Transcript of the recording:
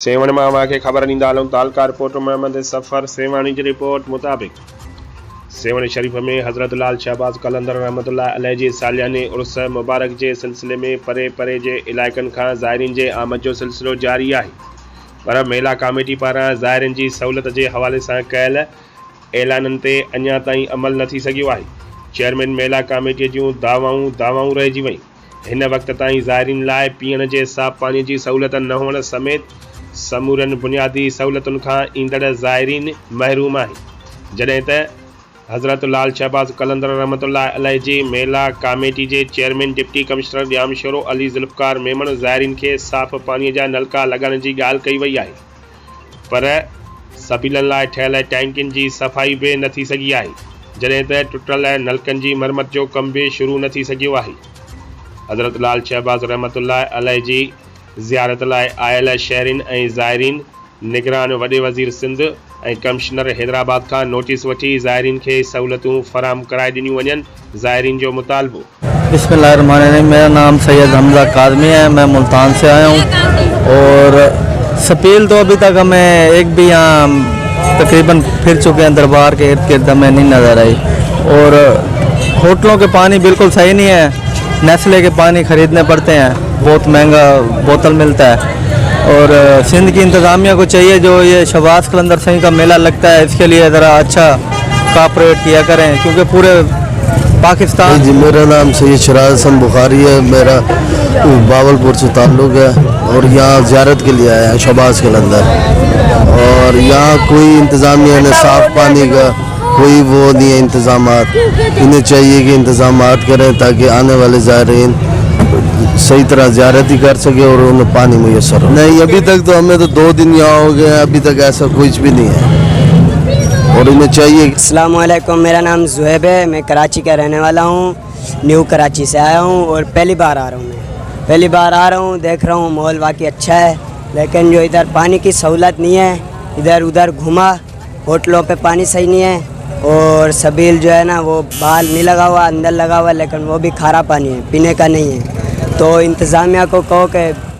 सेवण मां के ख़बर ॾींदा हलूं तालका रिपोर्टर मोहम्मद सफ़र सेवाणी जी रिपोर्ट मुताबिक़ सेवण शरीफ़ में हज़रत लाल शहबाज़ कलंदर रहमतुल्लाह अलैह जी सालियाने उर्स मुबारक के सिलसिले में परे परे के इलाइक़नि खां ज़ाइरीन के आमद जो सिलसिलो जारी है, पर मेला कमेटी पारां ज़ाइरीन की सहूलत के हवाले से कयल ऐलाननि ते अञा ताईं अमल न थी सघियो आहे। चेयरमैन मेला कमेटी जूं दावाऊं रहिजी वई। हिन वक्त ताईं ज़ाइरीन लाइ पीअण जे साफ़ पानी की सहूलत न हुअण समेत समूरनि बुनियादी सहूलतुनि खां ईंदड़ ज़ाइरीन महरूम आहिनि, जॾहिं त हज़रत लाल शहबाज़ कलंदर रहमतुल्लाह अलैह जी मेला कमेटी के chairman deputy commissioner Jamshoro Ali Zulfiqar Memon ज़ाइरीन के साफ़ पानी जा नलका लॻाइण की ॻाल्हि कई वई आहे, पर सबिलनि लाइ ठहियल टैंकिन की सफ़ाई भी न थी सघी आहे, जॾहिं त टुटल नलकनि की मरम्मत जो कम भी शुरू न थी सघियो आहे। हज़रत लाल शहबाज़ रहमतुल्लाह अलैह जी ज़ियारत लाइ आयल शहरीन ऐं ज़ाइरीन निगरान वॾे वज़ीर सिंध ऐं कमिश्नर हैदराबाद का नोटिस वठी ज़ाइरीन के सहूलतूं फराहम कराए ॾिनियूं वञनि। ज़ाइरीन जो मुतालबो। बिस्मिल्लाहिर्रहमानिर्रहीम, मेरा नाम सैयद हमजा कादमी है, मैं मुल्तान से आया हूँ और सपील तो अभी तक हमें एक भी यहाँ तकरीबन फिर चुके हैं दरबार के इर्द गिर्द हमें नहीं नज़र आई, और होटलों के पानी बिल्कुल सही नहीं है, नेस्ले के पानी ख़रीदने पड़ते हैं, बहुत महंगा बोतल मिलता है। और सिंध की इंतज़ामिया को चाहिए जो ये शहबाज़ कलंदर सिंह का मेला लगता है इसके लिए ज़रा अच्छा कॉपरेट किया करें, क्योंकि पूरे पाकिस्तान। जी, मेरा नाम सैयद शराज हसन बुखारी है, मेरा बावलपुर से ताल्लुक़ है और यहाँ ज़ियारत के लिए आया है शहबाज़ कलंदर, और यहाँ कोई इंतज़ामिया ने साफ़ पानी का कोई वो नहीं है इंतज़ामात। इन्हें चाहिए कि इंतज़ामात करें ताकि आने वाले ज़ायरीन सही तरह ज़ियारत ही कर सके और उन्हें पानी मुयस्सर हो। नहीं, अभी तक तो हमें तो 2 दिन यहाँ हो गए हैं, अभी तक ऐसा कुछ भी नहीं है और इन्हें चाहिए। अस्सलाम वालेकुम, मेरा नाम ज़ुहैब है, मैं कराची का रहने वाला हूँ, न्यू कराची से आया हूँ और पहली बार आ रहा हूँ। मैं पहली बार आ रहा हूँ, देख रहा हूँ माहौल वाकई अच्छा है, लेकिन जो इधर पानी की सहूलत नहीं है, इधर उधर घुमा, होटलों पे पानी सही नहीं है और सबील जो है ना वो बाहर नहीं लगा हुआ, अंदर लगा हुआ, लेकिन वो भी खारा पानी है, पीने का नहीं है। तो इंतज़ामिया को कहो कि